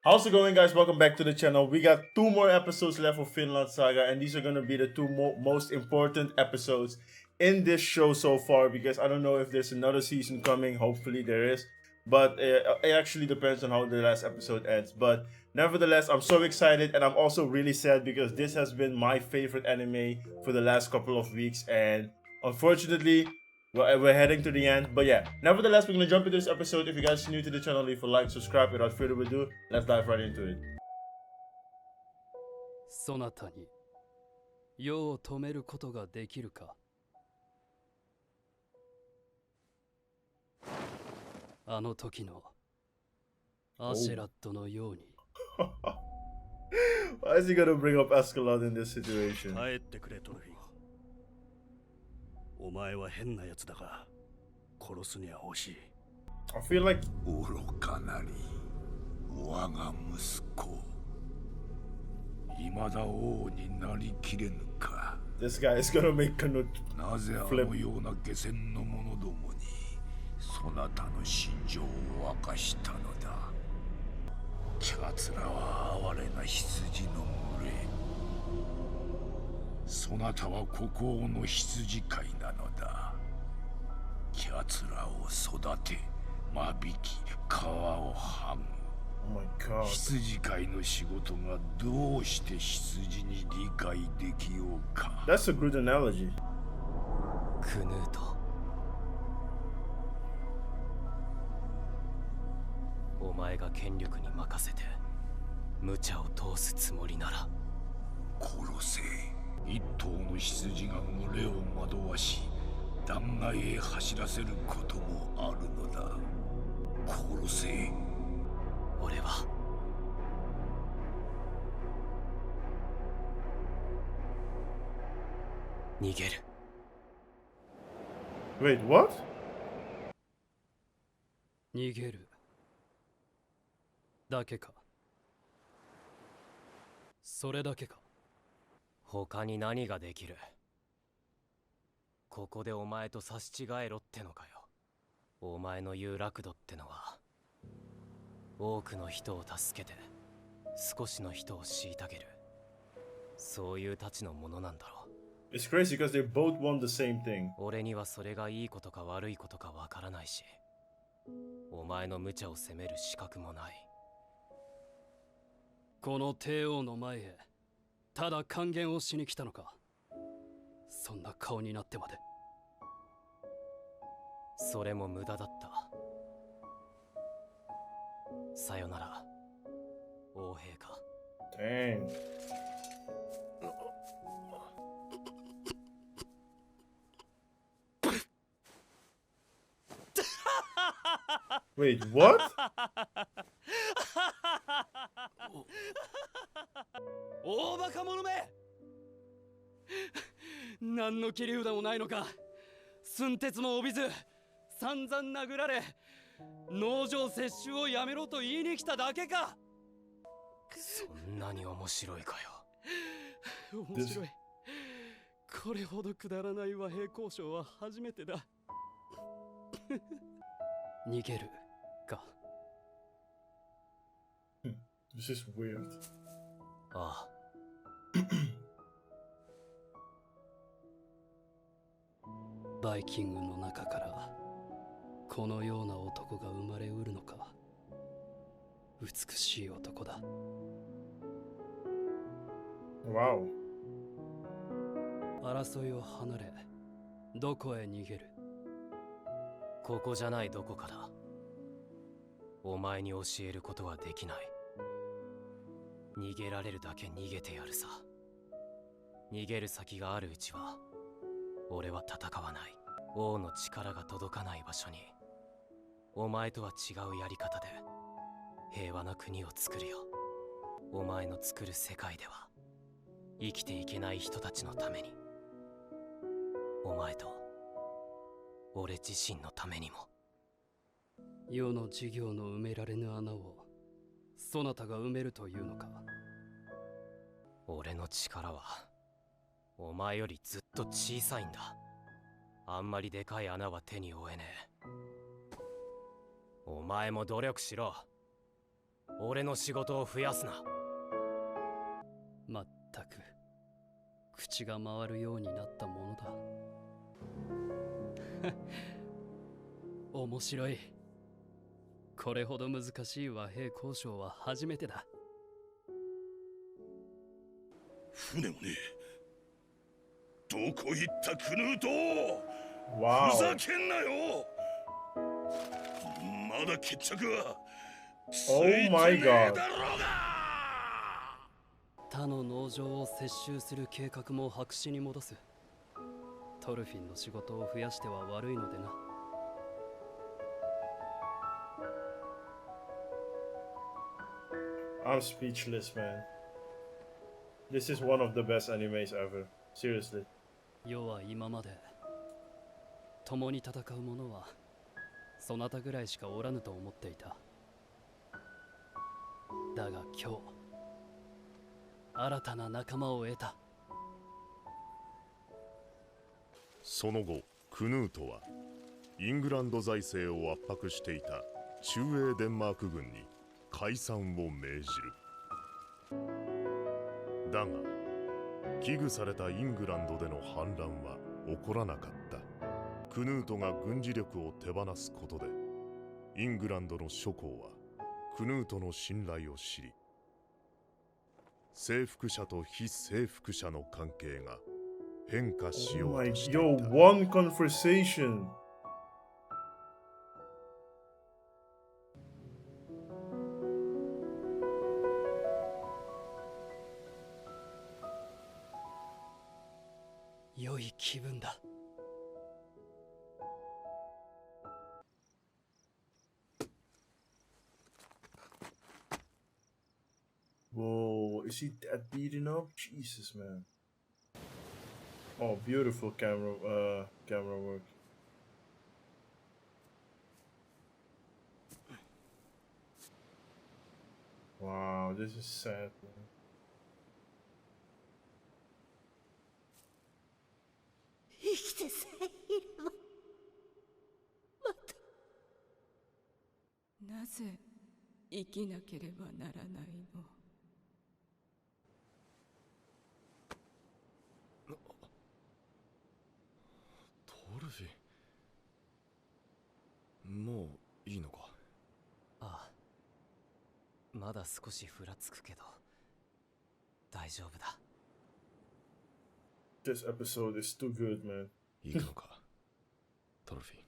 How's it going, guys? Welcome back to the channel. We got 2 more episodes left of Vinland Saga, and these are going to be the most important episodes in this show so far, because I don't know if there's another season coming. Hopefully there is, but it actually depends on how the last episode ends. But nevertheless, I'm so excited, and I'm also really sad because this has been my favorite anime for the last couple of weeks, and unfortunately we're heading to the end. But yeah, nevertheless, we're gonna jump into this episode. If you guys are new to the channel, leave a like, subscribe. Without further ado, let's dive right into it. そなたに世を止めることができるか。あの時のアシェラットのように。Why is he gonna bring up Escalon in this situation? 帰ってくれトルフィン。お前は変なやつだが殺すには惜しい。I feel like 愚かなり我が息子未だ王になりきれぬか。 this guy is gonna make Canute なぜあ flip. のような下船の者どもにそなたの心情を明かしたのだ。奴らは哀れな羊の群れ。そなたは孤高の羊飼いなのだ。奴らを育て間引き皮を剥ぐ。 Oh my god. 羊飼いの仕事がどうして羊に理解できようか。 That's a good analogy. クヌート、お前が権力に任せて無茶を通すつもりなら殺せ。一頭の羊が群れを惑わし断崖へ走らせることもあるのだ。殺せ。俺は逃げる。 Wait, what? 逃げるだけか。それだけか。他に何ができる。ここでお前と差し違えろってのかよ。お前の言う楽土ってのは多くの人を助けて少しの人を虐げる、そういうたちのものなんだろう。 It's crazy because they both want the same thing. 俺にはそれがいいことか悪いことかわからないし、お前の無茶を責める資格もない。この帝王の前へただ還元をしに来たのか。そんな顔になってまで。それも無駄だった。さよなら王陛下。 Dang. Wait, what? 大バカ者め。何の切り札もないのか。寸鉄も帯びず散々殴られ農場接収をやめろと言いに来ただけか。そんなに面白いかよ。面白い。これほどくだらない和平交渉は初めてだ。逃げるか。 This is weird. ああ。バイキングの中からこのような男が生まれうるのか。美しい男だ。 Wow. 争いを離れどこへ逃げる。ここじゃないどこかだ。お前に教えることはできない。逃げられるだけ逃げてやるさ。逃げる先があるうちは俺は戦わない。王の力が届かない場所にお前とは違うやり方で平和な国を作るよ。お前の作る世界では生きていけない人たちのために、お前と俺自身のためにも。世の事業の埋められぬ穴をそなたが埋めるというのか。俺の力はお前よりずっと小さいんだ。あんまりでかい穴は手に負えねえ。お前も努力しろ。俺の仕事を増やすな。まったく口が回るようになったものだ。面白い。これほど難しい和平交渉は初めてだ。船もねえ。どこ行ったクヌート。Wow. ふざけんなよ。まだ決着はつい Oh て my ね god. えだろうが。他の農場を接収する計画も白紙に戻す。トルフィンの仕事を増やしては悪いのでな。I'm speechless, man. This is one of the best animes ever. Seriously. 世は今まで共に戦う者はそなたぐらいしかおらぬと思っていた。だが今日新たな仲間を得た。その後クヌートはイングランド財政を圧迫していた中英デンマーク軍に解散を命じる。だが危惧されたイングランドでの反乱は起こらなかった。クヌートが軍事力を手放すことでイングランドの諸侯はクヌートの信頼を知り、征服者と非征服者の関係が変化しよ Oh う my, としてい yo, た。 one conversation. 良い気分だ。Whoa, is he that beaten up? Jesus, man. Oh, beautiful camera work. Wow, this is sad, man. 生きてさえいればまた。なぜ生きなければならないの。トルフィン、もういいのか。ああ、まだ少しふらつくけど大丈夫だ。 This episode is too good, man. 行くのかトルフィン。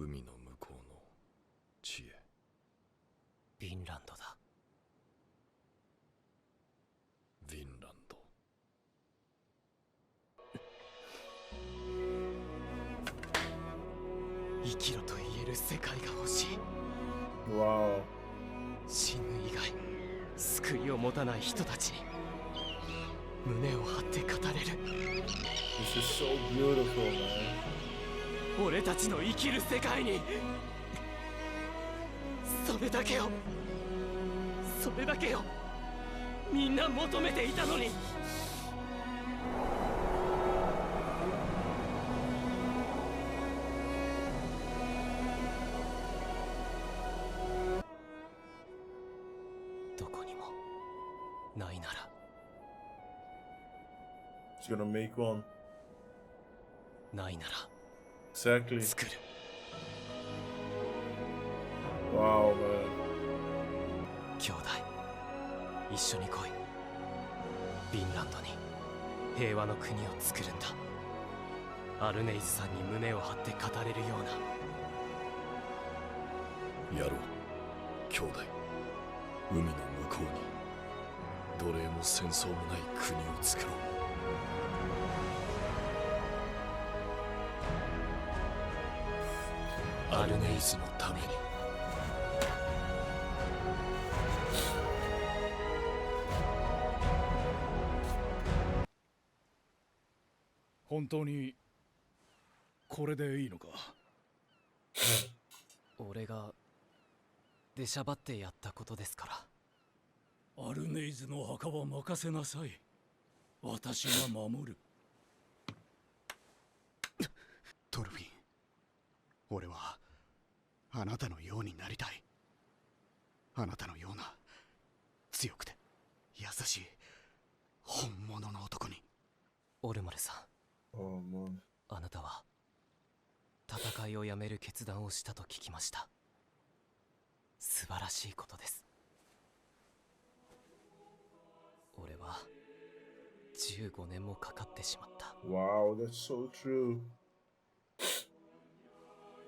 海の向こうの地へ。ヴィンランドだ。ヴィンランド。生きろと言える世界が欲しい。 Wow. 死ぬ以外救いを持たない人たちに胸を張って語れる。 This is so beautiful, man. 俺たちの生きる世界にそれだけをそれだけをみんな求めていたのに。どこにもないなら He's gonna make one. ないなら Exactly. 作る。 Wow, man. 兄弟一緒に来い。ヴィンランドに平和の国を作るんだ。アルネイズさんに胸を張って語れるような。やろう兄弟。海の向こうに奴隷も戦争もない国を作ろう。アルネイズのために。本当にこれでいいのか。俺が出しゃばってやったことですから。アルネイズの墓は任せなさい。私が守る。トルフィン、俺はあなたのようになりたい。あなたのような強くて優しい本物の男に。オルマルさん、Oh man. あなたは戦いをやめる決断をしたと聞きました。素晴らしいことです。俺は15年もかかってしまった。 Wow, that's so true.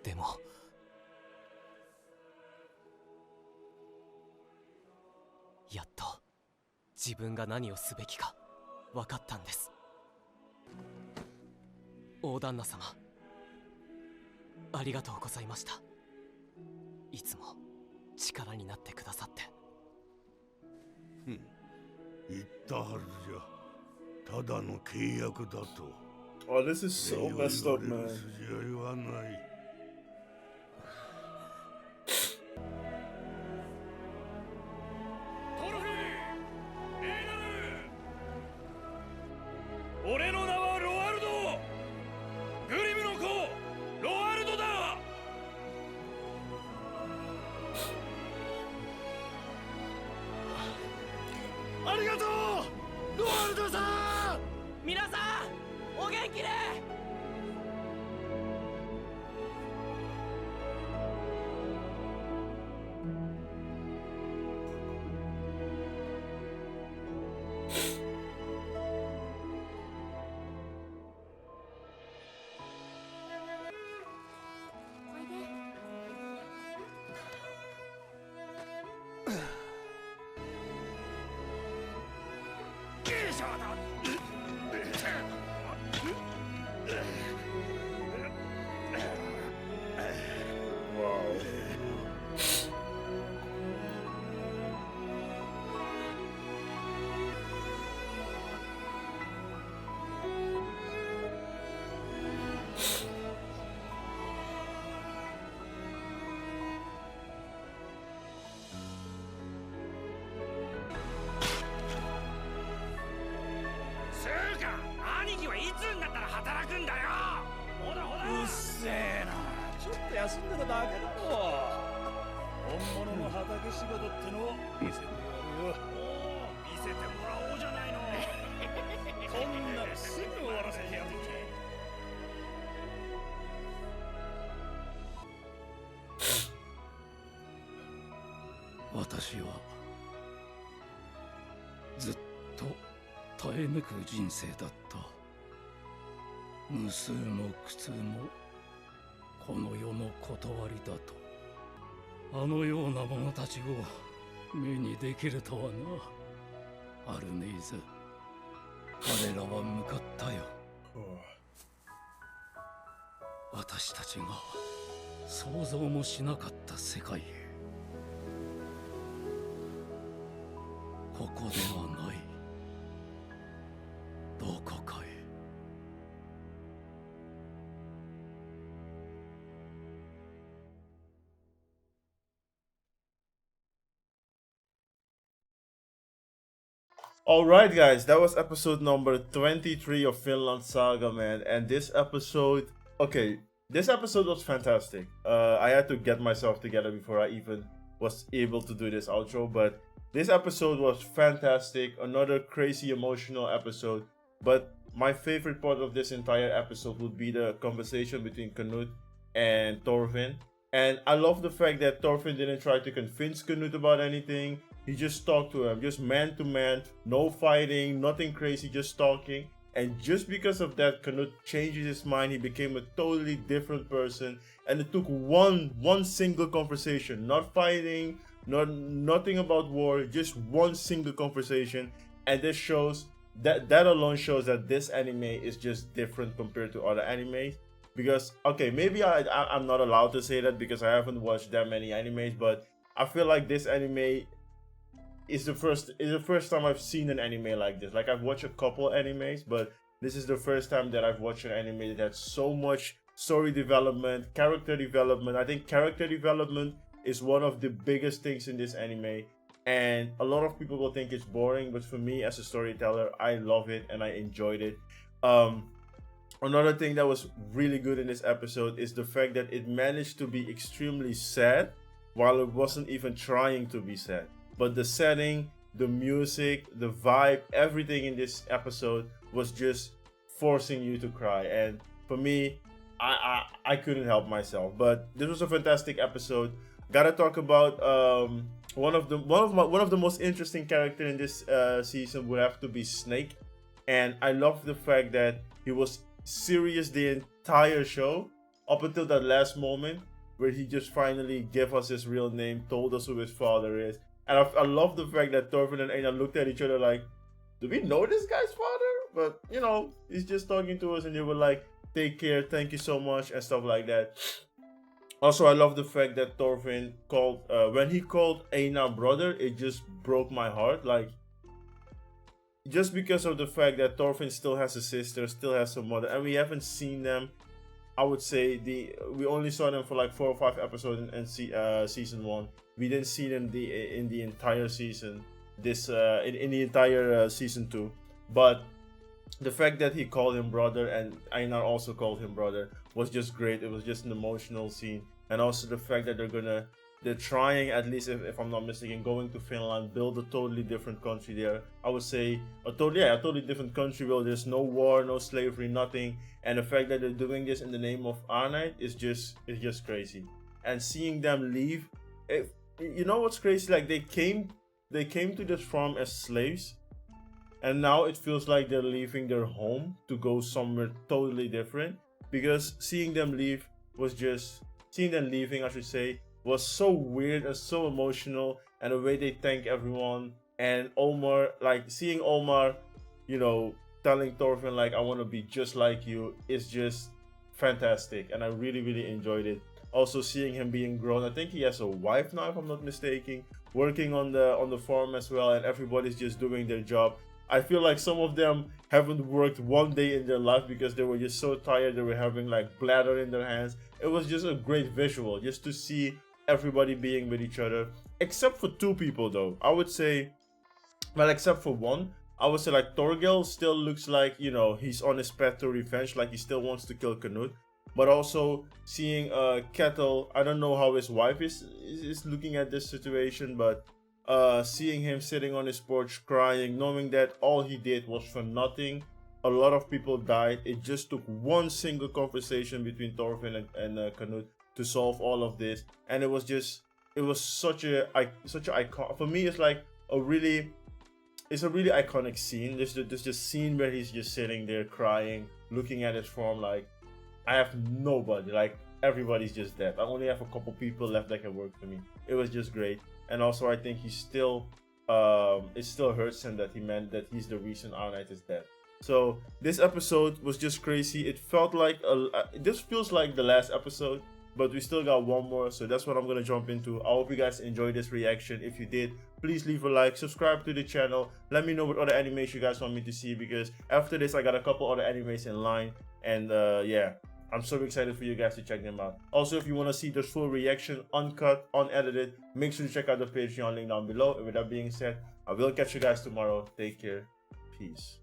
でもやっと自分が何をすべきか分かったんです。大旦那様、ありがとうございました。いつも力になってくださって。言ったはずじゃ。ただの契約だと。 Oh, this is so messed up, man. 筋合いはない。トロフィー、レイナル。俺の名はロワルド。グリムの子、ロワルドだ。ありがとうロワルドさん。皆さんお元気で。おいで。Wow.私はずっと耐え抜く人生だった。無数の苦痛もこの世の断りだと。あのような者たちを目にできるとはな。アルネイズ、彼らは向かったよ。私たちが想像もしなかった世界へ。ここではない、どこかへ。Alright, guys, that was episode number 23 of Vinland Saga, man. And this episode, okay, this episode was fantastic. I had to get myself together before I even was able to do this outro, but this episode was fantastic. Another crazy emotional episode. But my favorite part of this entire episode would be the conversation between Knut and Thorfinn. And I love the fact that Thorfinn didn't try to convince Knut about anything. He just talked to him, just man to man, no fighting, nothing crazy, just talking. And just because of that, Knut changes his mind. He became a totally different person. And it took one single conversation, not fighting, nothing about war, just one single conversation. And this shows that alone shows that this anime is just different compared to other animes. Because, okay, maybe I'm not allowed to say that because I haven't watched that many animes, but I feel like this anime is the first time I've seen an anime like this. Like, I've watched a couple animes, but this is the first time that I've watched an anime that had so much story development, character development. I think character development is one of the biggest things in this anime, and a lot of people will think it's boring, but for me as a storyteller, I love it and I enjoyed it. Another thing that was really good in this episode is the fact that it managed to be extremely sad while it wasn't even trying to be sad. But the setting, the music, the vibe, everything in this episode was just forcing you to cry. And for me, I couldn't help myself. But this was a fantastic episode. Gotta talk about one of the most interesting character in this season would have to be Snake. And I love the fact that he was serious the entire show up until that last moment where he just finally gave us his real name, told us who his father is. And I love the fact that Thorfinn and Einar looked at each other like, do we know this guy's father? But, you know, he's just talking to us and they were like, take care, thank you so much, and stuff like that. Also, I love the fact that Thorfinn called, when he called Einar brother, it just broke my heart. Like, just because of the fact that Thorfinn still has a sister, still has a mother, and we haven't seen them. I would say we only saw them for like 4 or 5 episodes in season 1. We didn't see them in the entire season. In the entire season 2. But the fact that he called him brother and Einar also called him brother was just great. It was just an emotional scene, and also the fact that they're trying, at least if I'm not mistaken, going to Finland, build a totally different country there. I would say a totally different country where there's no war, no slavery, nothing. And the fact that they're doing this in the name of Arnheid is just crazy. And seeing them leave, you know what's crazy? Like they came to this farm as slaves, and now it feels like they're leaving their home to go somewhere totally different. Because seeing them leaving, I should say, was so weird and so emotional, and the way they thank everyone, and Omar, like seeing Omar, you know, telling Thorfinn like, I want to be just like you, is just fantastic, and I really, really enjoyed it. Also seeing him being grown, I think he has a wife now if I'm not mistaken, working on the farm as well, and everybody's just doing their job. I feel like some of them haven't worked one day in their life because they were just so tired. They were having like bladder in their hands. It was just a great visual just to see everybody being with each other, except for 2 people though. I would say, well, except for one, I would say like Torgel still looks like, you know, he's on his path to revenge, like he still wants to kill Canute. But also seeing Kettle, I don't know how his wife is looking at this situation, but seeing him sitting on his porch crying, knowing that all he did was for nothing. A lot of people died. It just took one single conversation between Thorfinn and Canute to solve all of this, and it was such a icon for me. It's like a really iconic scene. There's just scene where he's just sitting there crying, looking at his farm like, I have nobody, like everybody's just dead. I only have a couple people left that can work for me. It was just great. And also I think it still hurts him that he's the reason Arnheid is dead. So this episode was just crazy. It felt like this feels like the last episode, but we still got one more, so that's what I'm gonna jump into. I hope you guys enjoyed this reaction. If you did, please leave a like, subscribe to the channel, let me know what other animes you guys want me to see, because after this I got a couple other animes in line, and yeah, I'm so excited for you guys to check them out. Also, if you want to see this full reaction, uncut, unedited, make sure to check out the Patreon link down below. And with that being said, I will catch you guys tomorrow. Take care. Peace.